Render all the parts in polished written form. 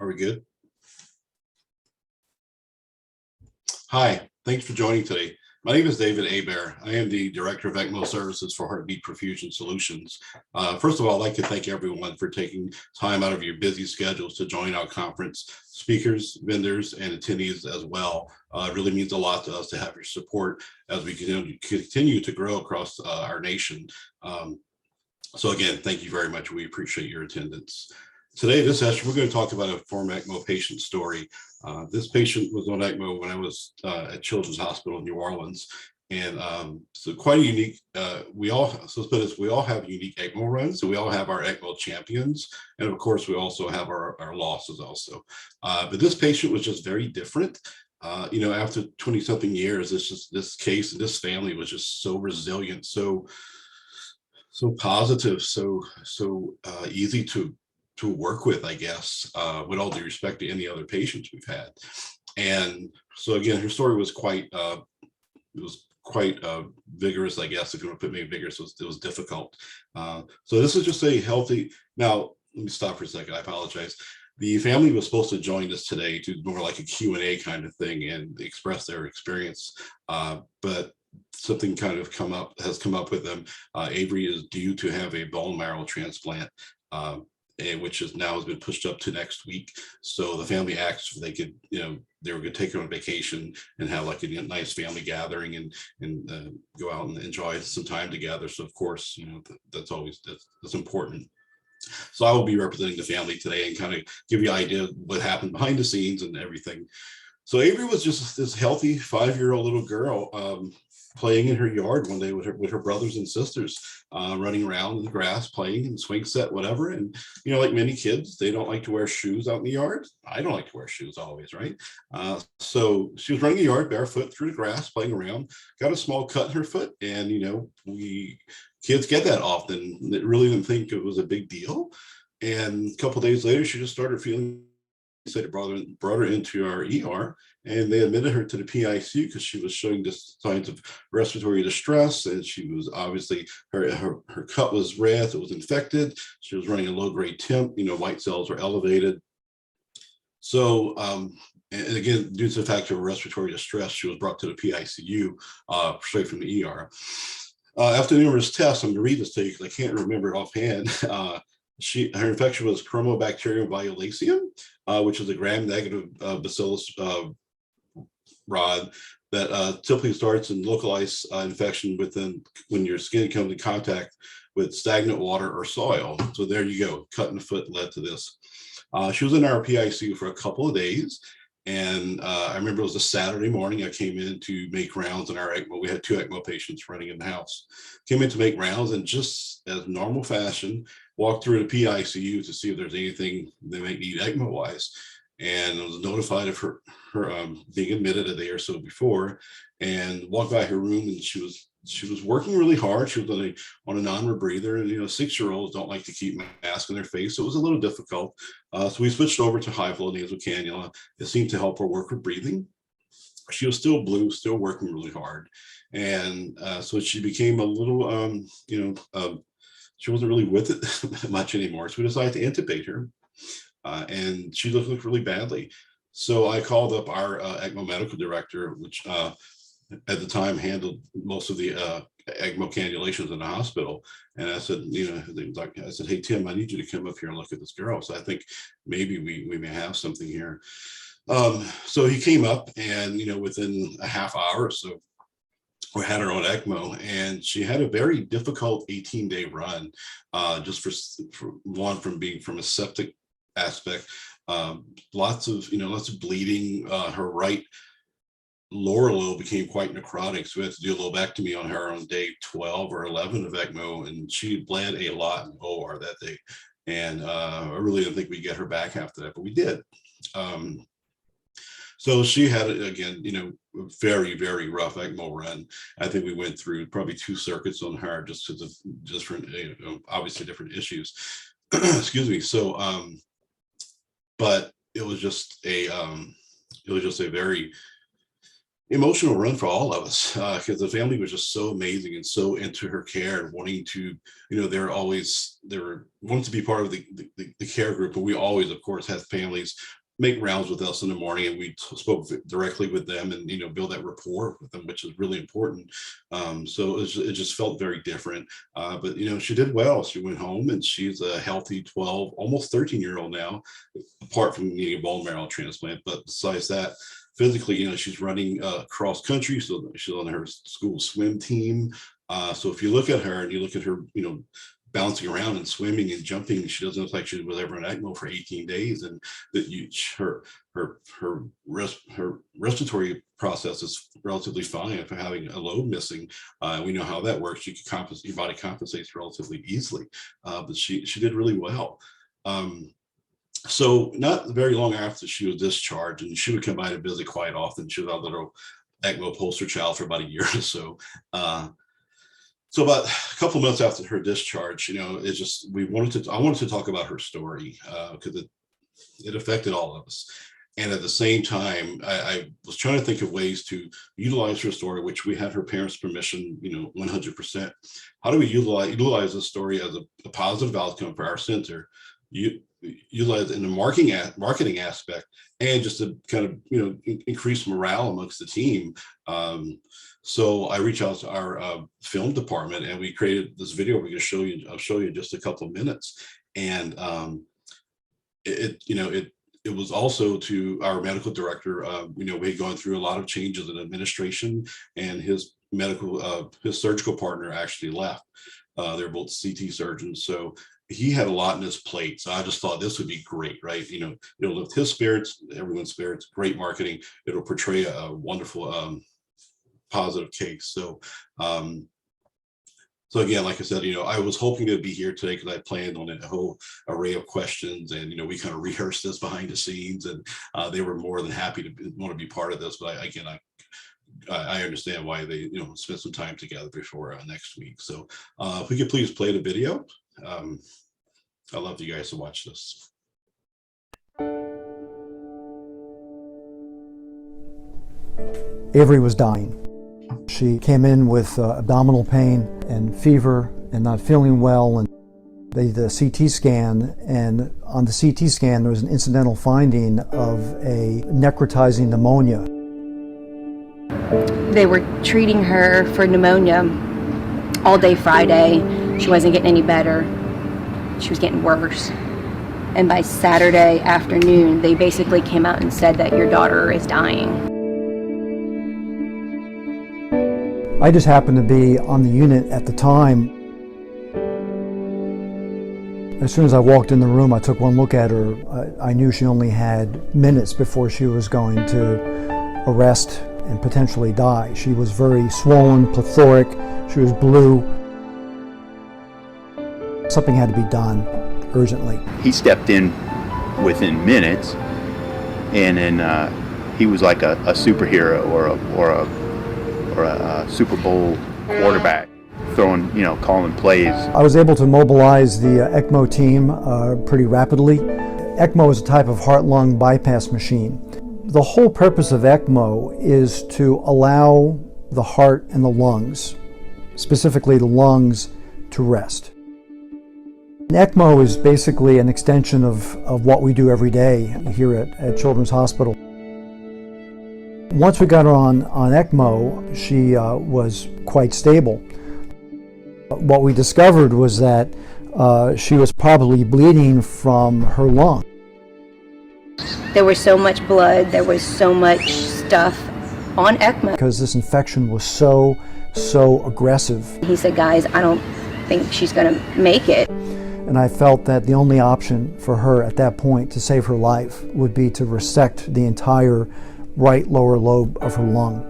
Are we good? Hi, thanks for joining today. My name is David Hebert. I am the Director of ECMO Services for Heartbeat Perfusion Solutions. First of all, I'd like to thank everyone for taking time out of your busy schedules to join our conference. Speakers, vendors, and attendees as well. It really means a lot to us to have your support as we continue to grow across our nation. So again, thank you very much. We appreciate your attendance. Today, this session, we're going to talk about a former ECMO patient story. This patient was on ECMO when I was at Children's Hospital in New Orleans. And so quite a unique, we all have unique ECMO runs. So we all have our ECMO champions. And of course, we also have our losses also. But this patient was just very different. After 20 something years, this case and this family was just so resilient, so positive, so easy to work with, I guess, with all due respect to any other patients we've had. And so again, her story was quite vigorous, I guess. If you want to put me vigorous, it was difficult. So this is just a healthy. Now, let me stop for a second. I apologize. The family was supposed to join us today to more like a Q&A kind of thing and express their experience, but something kind of has come up with them. Avery is due to have a bone marrow transplant, which has been pushed up to next week. So the family asked if they could, they were going to take her on vacation and have like a nice family gathering and go out and enjoy some time together. So of course, that's important. So I will be representing the family today and kind of give you an idea of what happened behind the scenes and everything. So Avery was just this healthy 5-year-old little girl playing in her yard one day with her brothers and sisters, running around in the grass, playing in swing set, whatever. And, like many kids, they don't like to wear shoes out in the yard. I don't like to wear shoes always, right? So she was running the yard barefoot through the grass, playing around, got a small cut in her foot. And, kids get that often. They really didn't think it was a big deal. And a couple of days later, she just started feeling. They brought her into our ER, and they admitted her to the PICU because she was showing signs of respiratory distress, and she was obviously her cut was red, it was infected. She was running a low-grade temp. White cells were elevated. So, and again, due to the fact of her respiratory distress, she was brought to the PICU straight from the ER. After numerous tests, I'm going to read this to you because I can't remember it offhand. Her infection was Chromobacterium violaceum, which is a gram-negative bacillus rod that typically starts in localized infection when your skin comes in contact with stagnant water or soil. So there you go, cut in the foot led to this. She was in our PICU for a couple of days. And I remember it was a Saturday morning. I came in to make rounds in our ECMO. We had 2 ECMO patients running in the house. Came in to make rounds and just as normal fashion, walked through the PICU to see if there's anything they might need ECMO-wise. And I was notified of her being admitted a day or so before, and walked by her room, and she was working really hard. She was on a non-rebreather, and 6-year-olds don't like to keep masks on their face, so it was a little difficult. So we switched over to high-flow nasal cannula. It seemed to help her work with breathing. She was still blue, still working really hard, and so she became a little, she wasn't really with it much anymore. So we decided to intubate her, and she looked really badly. So I called up our ECMO medical director, which at the time handled most of the ECMO cannulations in the hospital. And I said, hey, Tim, I need you to come up here and look at this girl. So I think maybe we may have something here. So he came up, and, within a half hour or so, we had her on ECMO, and she had a very difficult 18-day run, just from being from a septic aspect, lots of bleeding. Her right lower lobe became quite necrotic, so we had to do a lobectomy on her on day 12 or 11 of ECMO, and she bled a lot in OR that day. And I really didn't think we'd get her back after that, but we did. So she had, again, a very, very rough ECMO run. I think we went through probably 2 circuits on her just because of obviously different issues. Excuse me. So, but it was just a very emotional run for all of us, because the family was just so amazing and so into her care and wanting to, they were wanting to be part of the care group. But we always, of course, have families make rounds with us in the morning, and we spoke directly with them and build that rapport with them, which is really important. So it just felt very different. But she did well. She went home and she's a healthy 12, almost 13-year-old now, apart from needing a bone marrow transplant. But besides that, physically, she's running cross country, so she's on her school swim team. So if you look at her and you look at her, bouncing around and swimming and jumping, she doesn't look like she was ever in ECMO for 18 days, and that her respiratory process is relatively fine for having a lobe missing. We know how that works. You can compensate, your body compensates relatively easily, but she did really well. So not very long after she was discharged, and she would come by to visit quite often. She was our little ECMO poster child for about a year or so. So about a couple of months after her discharge, I wanted to talk about her story, because it affected all of us. And at the same time, I was trying to think of ways to utilize her story, which we had her parents' permission, 100%. How do we utilize this story as a positive outcome for our center? Utilize in the marketing aspect, and just to kind of increase morale amongst the team. So I reached out to our film department, and we created this video we're going to show you. I'll show you in just a couple of minutes. And it was also to our medical director. We had gone through a lot of changes in administration, and his surgical partner actually left. They're both CT surgeons, so he had a lot on his plate. So I just thought this would be great, right? It'll lift his spirits, everyone's spirits. Great marketing. It'll portray a wonderful positive case. So again, like I said, I was hoping to be here today because I planned on a whole array of questions, and we kind of rehearsed this behind the scenes, and they were more than happy to want to be part of this. But I understand why they spent some time together before next week. So if we could please play the video. I'd love you guys to watch this. Avery was dying. She came in with abdominal pain and fever and not feeling well, and they did a CT scan, and on the CT scan there was an incidental finding of a necrotizing pneumonia. They were treating her for pneumonia all day Friday. She wasn't getting any better. She was getting worse. And by Saturday afternoon, they basically came out and said that your daughter is dying. I just happened to be on the unit at the time. As soon as I walked in the room, I took one look at her. I knew she only had minutes before she was going to arrest and potentially die. She was very swollen, plethoric. She was blue. Something had to be done urgently. He stepped in within minutes, and then he was like a superhero or a Super Bowl quarterback, throwing, calling plays. I was able to mobilize the ECMO team pretty rapidly. ECMO is a type of heart-lung bypass machine. The whole purpose of ECMO is to allow the heart and the lungs, specifically the lungs, to rest. And ECMO is basically an extension of what we do every day here at Children's Hospital. Once we got her on ECMO, she was quite stable. What we discovered was that she was probably bleeding from her lung. There was so much blood, there was so much stuff on ECMO. Because this infection was so aggressive. He said, guys, I don't think she's going to make it. And I felt that the only option for her at that point to save her life would be to resect the entire right lower lobe of her lung.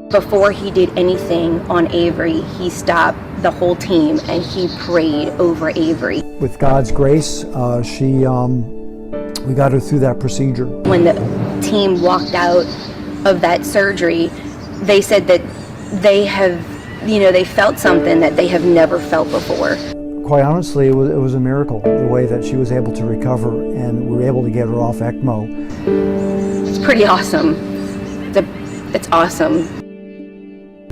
Before he did anything on Avery, he stopped the whole team and he prayed over Avery. With God's grace, we got her through that procedure. When the team walked out of that surgery, they said that they felt something that they have never felt before. Quite honestly, it was a miracle, the way that she was able to recover, and we were able to get her off ECMO. It's pretty awesome. it's awesome.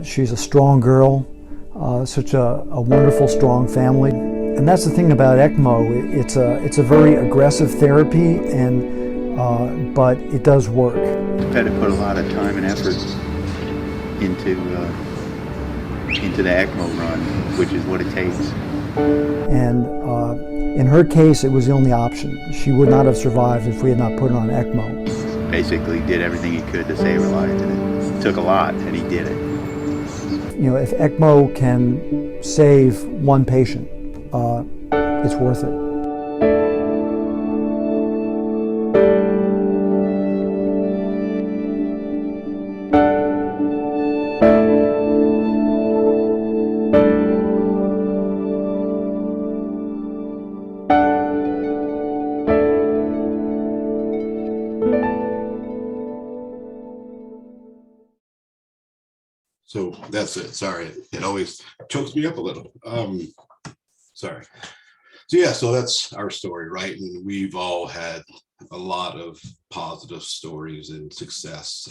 She's a strong girl, such a wonderful, strong family. And that's the thing about ECMO. It's a very aggressive therapy, and but it does work. I've had to put a lot of time and effort into the ECMO run, which is what it takes. And in her case, it was the only option. She would not have survived if we had not put her on ECMO. Basically did everything he could to save her life, and it took a lot, and he did it. You know, if ECMO can save one patient, it's worth it. So that's it. Sorry, it always chokes me up a little. Sorry. So yeah, so that's our story, right? And we've all had a lot of positive stories and success.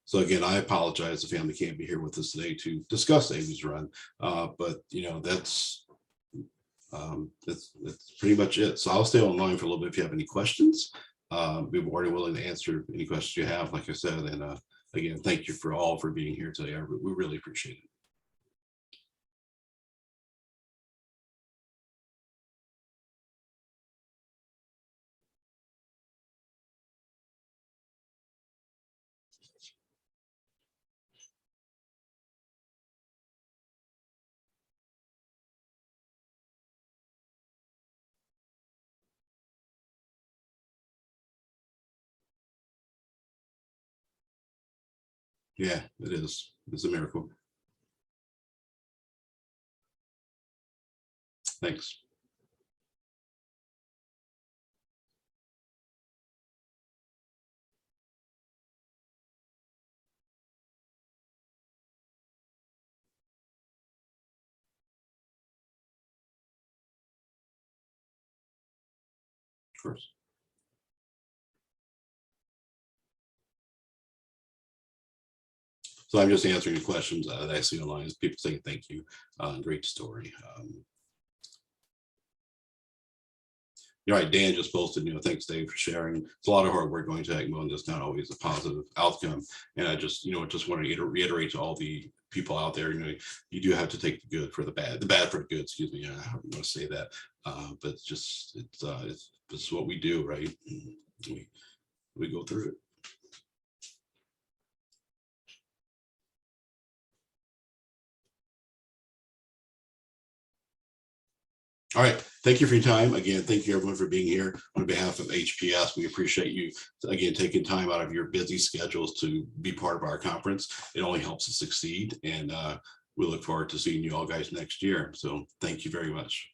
So again, I apologize the family can't be here with us today to discuss Amy's run, but you know that's pretty much it. So I'll stay online for a little bit if you have any questions. We're more than willing to answer any questions you have, like I said, and again, thank you for being here today. We really appreciate it. Yeah, it is. It's a miracle. Thanks. Of course. So I'm just answering the questions that I see online. People saying thank you. Great story. You're right. Dan just posted, thanks Dave for sharing. It's a lot of hard work going to ECMO, and it's not always a positive outcome. And I just want to reiterate to all the people out there, you do have to take the good for the bad for the good. Excuse me. I don't want to say that, but it's what we do, right? We go through it. All right. Thank you for your time. Again, thank you everyone for being here. On behalf of HPS, we appreciate you, again, taking time out of your busy schedules to be part of our conference. It only helps us succeed. And we look forward to seeing you all guys next year. So thank you very much.